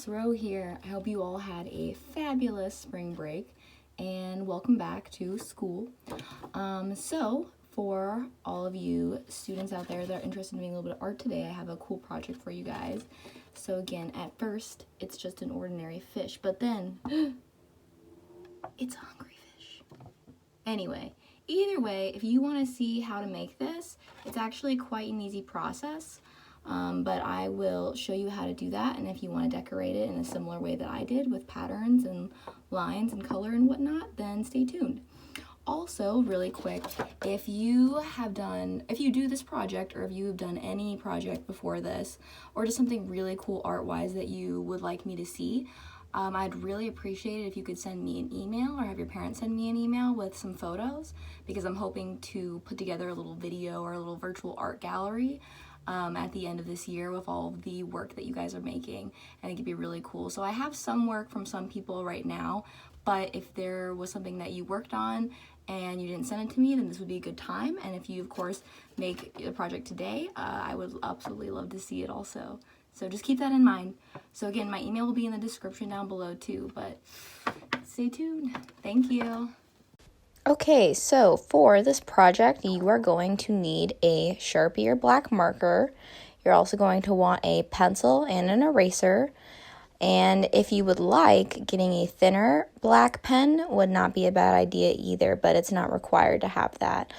Miss Rowe here. I hope you all had a fabulous spring break and welcome back to school. So for all of you students out there that are interested in doing a little bit of art today, I have a cool project for you guys. So again, at first, it's just an ordinary fish, but then it's a hungry fish. Anyway, either way, if you want to see how to make this, it's actually quite an easy process. But I will show you how to do that, and if you want to decorate it in a similar way that I did with patterns and lines and color and whatnot, then stay tuned. Also, really quick, if you do this project, or if you have done any project before this, or just something really cool art-wise that you would like me to see, I'd really appreciate it if you could send me an email or have your parents send me an email with some photos, because I'm hoping to put together a little video or a little virtual art gallery at the end of this year with all of the work that you guys are making. I think it'd be really cool. So I have some work from some people right now, but if there was something that you worked on and you didn't send it to me, then this would be a good time. And if you, of course, make a project today, I would absolutely love to see it also. So just keep that in mind. So again, my email will be in the description down below too, but stay tuned. Thank you. Okay, so for this project, you are going to need a Sharpie or black marker. You're also going to want a pencil and an eraser. And if you would like, getting a thinner black pen would not be a bad idea either, but it's not required to have that.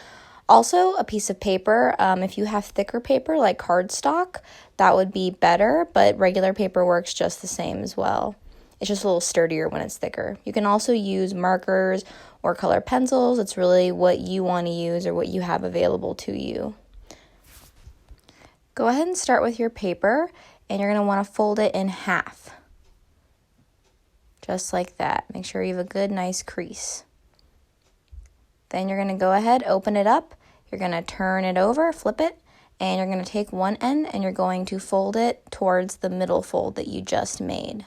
Also, a piece of paper. If you have thicker paper like cardstock, that would be better, but regular paper works just the same as well. It's just a little sturdier when it's thicker. You can also use markers or color pencils. It's really what you want to use or what you have available to you. Go ahead and start with your paper, and you're going to want to fold it in half. Just like that. Make sure you have a good, nice crease. Then you're going to go ahead, open it up. You're going to turn it over, flip it, and you're going to take one end and you're going to fold it towards the middle fold that you just made.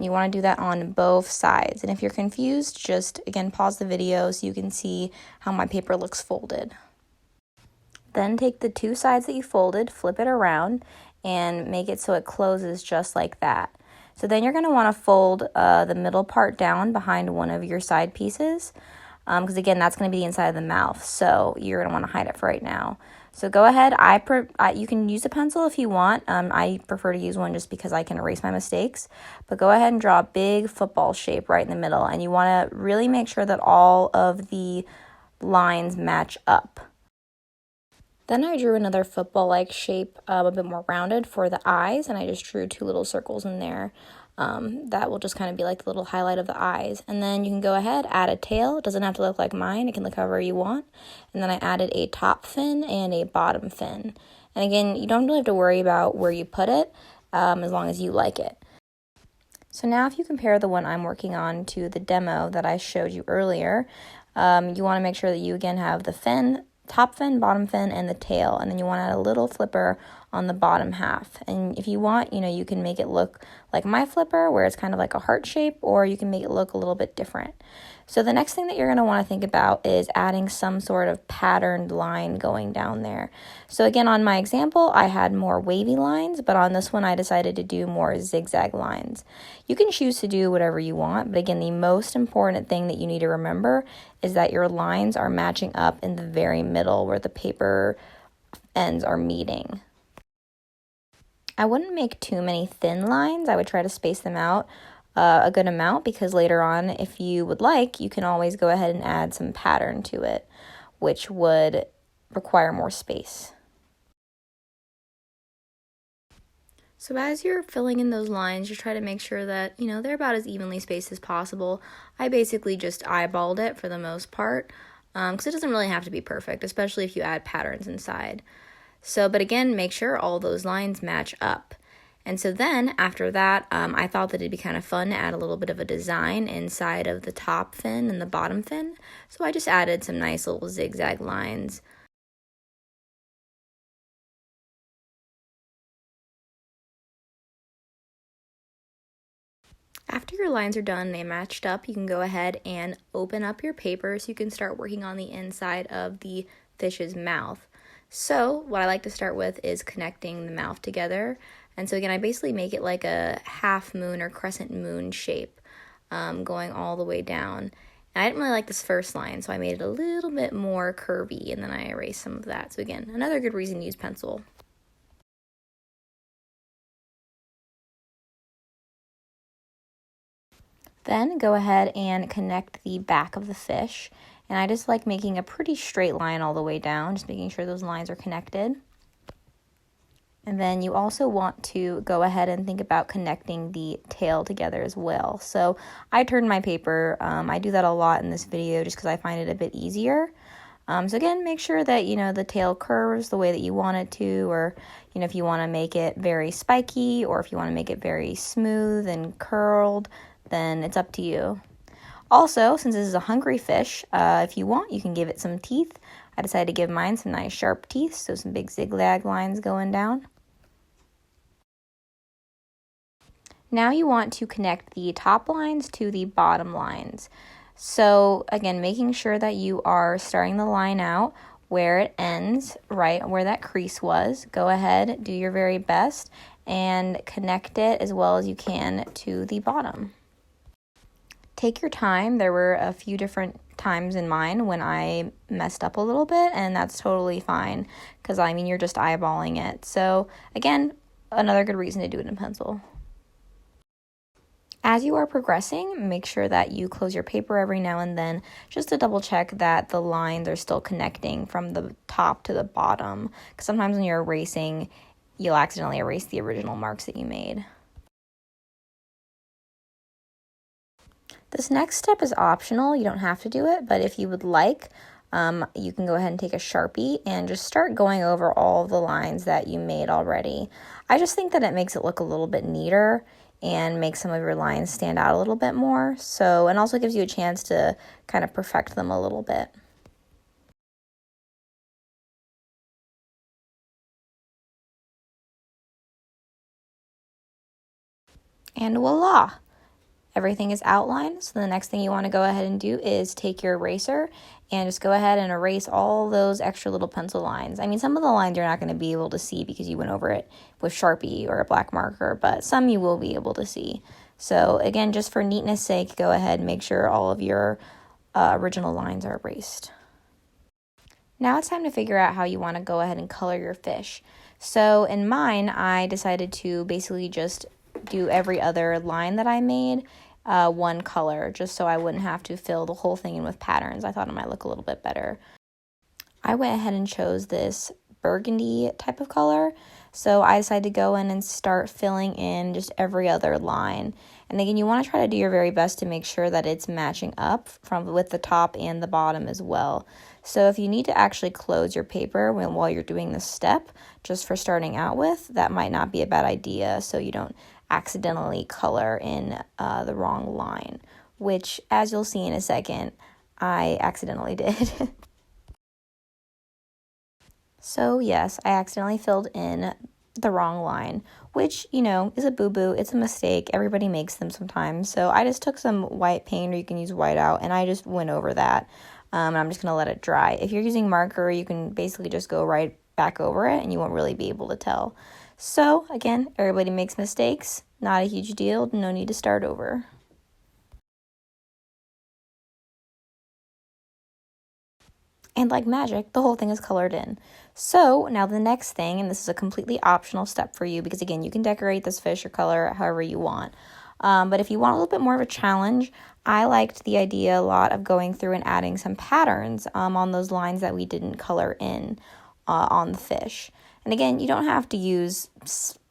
You want to do that on both sides. And if you're confused, just, again, pause the video so you can see how my paper looks folded. Then take the two sides that you folded, flip it around, and make it so it closes just like that. So then you're going to want to fold the middle part down behind one of your side pieces, because, again, that's going to be the inside of the mouth. So you're going to want to hide it for right now. So go ahead. You can use a pencil if you want. I prefer to use one just because I can erase my mistakes. But go ahead and draw a big football shape right in the middle. And you want to really make sure that all of the lines match up. Then I drew another football-like shape, a bit more rounded for the eyes. And I just drew two little circles in there. That will just kind of be like the little highlight of the eyes. And then you can go ahead, add a tail. It doesn't have to look like mine. It can look however you want. And then I added a top fin and a bottom fin. And again, you don't really have to worry about where you put it, as long as you like it. So now if you compare the one I'm working on to the demo that I showed you earlier, you want to make sure that you again have the fin, top fin, bottom fin, and the tail. And then you want to add a little flipper on the bottom half. And if you want, you can make it look like my flipper, where it's kind of like a heart shape, or you can make it look a little bit different. So the next thing that you're going to want to think about is adding some sort of patterned line going down there. So again, on my example, I had more wavy lines, but on this one, I decided to do more zigzag lines. You can choose to do whatever you want, but again, the most important thing that you need to remember is that your lines are matching up in the very middle where the paper ends are meeting. I wouldn't make too many thin lines. I would try to space them out a good amount, because later on, if you would like, you can always go ahead and add some pattern to it, which would require more space. So as you're filling in those lines, just try to make sure that, they're about as evenly spaced as possible. I basically just eyeballed it for the most part, because it doesn't really have to be perfect, especially if you add patterns inside. So, but again, make sure all those lines match up. And so then after that, I thought that it'd be kind of fun to add a little bit of a design inside of the top fin and the bottom fin. So I just added some nice little zigzag lines. After your lines are done, they matched up, you can go ahead and open up your paper so you can start working on the inside of the fish's mouth. So what I like to start with is connecting the mouth together. And so again, I basically make it like a half moon or crescent moon shape, going all the way down. And I didn't really like this first line, so I made it a little bit more curvy, and then I erased some of that. So again, another good reason to use pencil. Then go ahead and connect the back of the fish. And I just like making a pretty straight line all the way down, just making sure those lines are connected. And then you also want to go ahead and think about connecting the tail together as well. So I turned my paper. I do that a lot in this video just because I find it a bit easier. So again, make sure that, the tail curves the way that you want it to, or, if you want to make it very spiky, or if you want to make it very smooth and curled, then it's up to you. Also, since this is a hungry fish, if you want, you can give it some teeth. I decided to give mine some nice sharp teeth, so some big zigzag lines going down. Now you want to connect the top lines to the bottom lines. So again, making sure that you are starting the line out where it ends, right where that crease was. Go ahead, do your very best, and connect it as well as you can to the bottom. Take your time. There were a few different times in mine when I messed up a little bit, and that's totally fine because you're just eyeballing it. So again, another good reason to do it in pencil. As you are progressing, make sure that you close your paper every now and then just to double check that the lines are still connecting from the top to the bottom, because sometimes when you're erasing, you'll accidentally erase the original marks that you made. This next step is optional. You don't have to do it, but if you would like, you can go ahead and take a Sharpie and just start going over all of the lines that you made already. I just think that it makes it look a little bit neater and makes some of your lines stand out a little bit more. And also gives you a chance to kind of perfect them a little bit. And voila! Everything is outlined. So the next thing you want to go ahead and do is take your eraser and just go ahead and erase all those extra little pencil lines. Some of the lines you're not going to be able to see because you went over it with Sharpie or a black marker, but some you will be able to see. So again, just for neatness sake, go ahead and make sure all of your original lines are erased. Now it's time to figure out how you want to go ahead and color your fish. So in mine, I decided to basically just do every other line that I made one color, just so I wouldn't have to fill the whole thing in with patterns. I thought it might look a little bit better. I went ahead and chose this burgundy type of color, so I decided to go in and start filling in just every other line. And again, you want to try to do your very best to make sure that it's matching up with the top and the bottom as well. So if you need to actually close your paper while you're doing this step, just for starting out with, that might not be a bad idea, so you don't accidentally color in the wrong line, which, as you'll see in a second, I accidentally did. So yes, I accidentally filled in the wrong line, which, is a boo-boo. It's a mistake. Everybody makes them sometimes. So I just took some white paint, or you can use whiteout, and I just went over that. And I'm just going to let it dry. If you're using marker, you can basically just go right back over it, and you won't really be able to tell. So again, everybody makes mistakes. Not a huge deal. No need to start over. And like magic, the whole thing is colored in. So now the next thing, and this is a completely optional step for you, because again, you can decorate this fish or color it however you want. But if you want a little bit more of a challenge, I liked the idea a lot of going through and adding some patterns on those lines that we didn't color in on the fish. And again, you don't have to use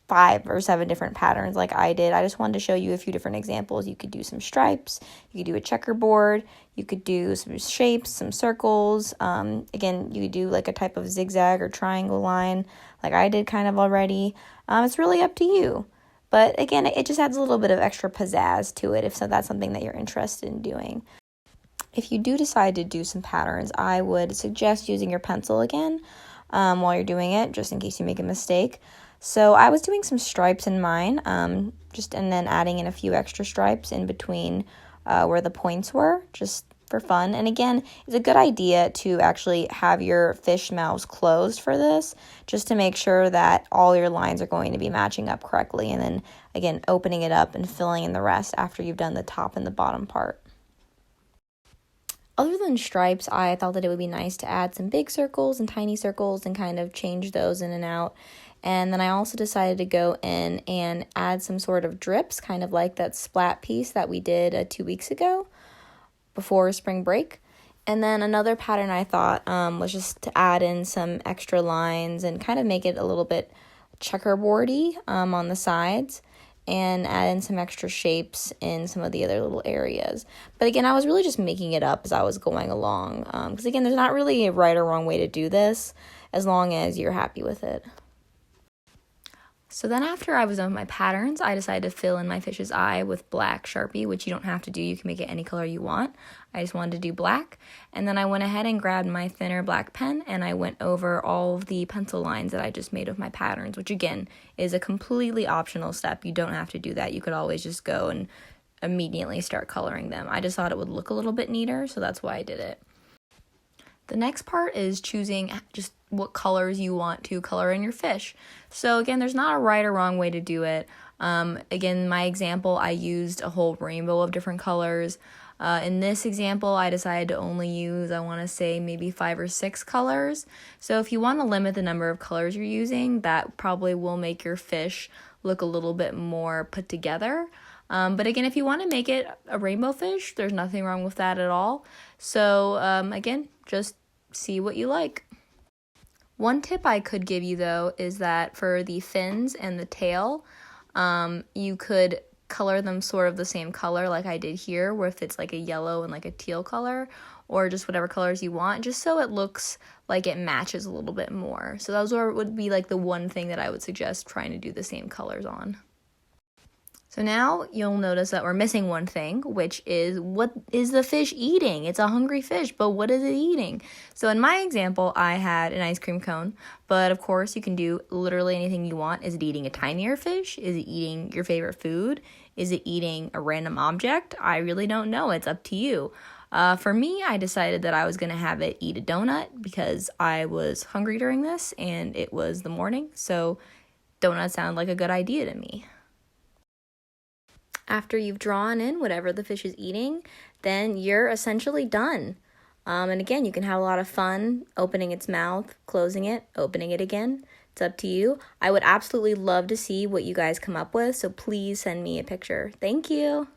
5 or 7 different patterns like I did. I just wanted to show you a few different examples. You could do some stripes, you could do a checkerboard, you could do some shapes, some circles. Again, you could do like a type of zigzag or triangle line like I did kind of already. It's really up to you. But again, it just adds a little bit of extra pizzazz to it if that's something that you're interested in doing. If you do decide to do some patterns, I would suggest using your pencil again while you're doing it, just in case you make a mistake. So I was doing some stripes in mine, and then adding in a few extra stripes in between where the points were, just for fun. And again, it's a good idea to actually have your fish mouths closed for this, just to make sure that all your lines are going to be matching up correctly. And then again, opening it up and filling in the rest after you've done the top and the bottom part. Other than stripes, I thought that it would be nice to add some big circles and tiny circles and kind of change those in and out. And then I also decided to go in and add some sort of drips, kind of like that splat piece that we did 2 weeks ago before spring break. And then another pattern I thought was just to add in some extra lines and kind of make it a little bit checkerboardy on the sides, and add in some extra shapes in some of the other little areas. But again, I was really just making it up as I was going along, because again, there's not really a right or wrong way to do this as long as you're happy with it. So then after I was done with my patterns, I decided to fill in my fish's eye with black Sharpie, which you don't have to do. You can make it any color you want. I just wanted to do black. And then I went ahead and grabbed my thinner black pen, and I went over all of the pencil lines that I just made with my patterns, which again is a completely optional step. You don't have to do that. You could always just go and immediately start coloring them. I just thought it would look a little bit neater, so that's why I did it. The next part is choosing just what colors you want to color in your fish. So again, there's not a right or wrong way to do it. Again, my example, I used a whole rainbow of different colors. In this example, I decided to only use, I want to say, maybe 5 or 6 colors. So if you want to limit the number of colors you're using, that probably will make your fish look a little bit more put together. But again, if you want to make it a rainbow fish, there's nothing wrong with that at all. So again, just see what you like. One tip I could give you, though, is that for the fins and the tail, you could color them sort of the same color like I did here, where if it's like a yellow and like a teal color, or just whatever colors you want, just so it looks like it matches a little bit more. So those would be like the one thing that I would suggest trying to do the same colors on. So now you'll notice that we're missing one thing, which is, what is the fish eating? It's a hungry fish, but what is it eating? So in my example, I had an ice cream cone, but of course you can do literally anything you want. Is it eating a tinier fish? Is it eating your favorite food? Is it eating a random object? I really don't know. It's up to you. For me, I decided that I was going to have it eat a donut because I was hungry during this and it was the morning, so donuts sound like a good idea to me. After you've drawn in whatever the fish is eating, then you're essentially done. And again, you can have a lot of fun opening its mouth, closing it, opening it again. It's up to you. I would absolutely love to see what you guys come up with, so please send me a picture. Thank you.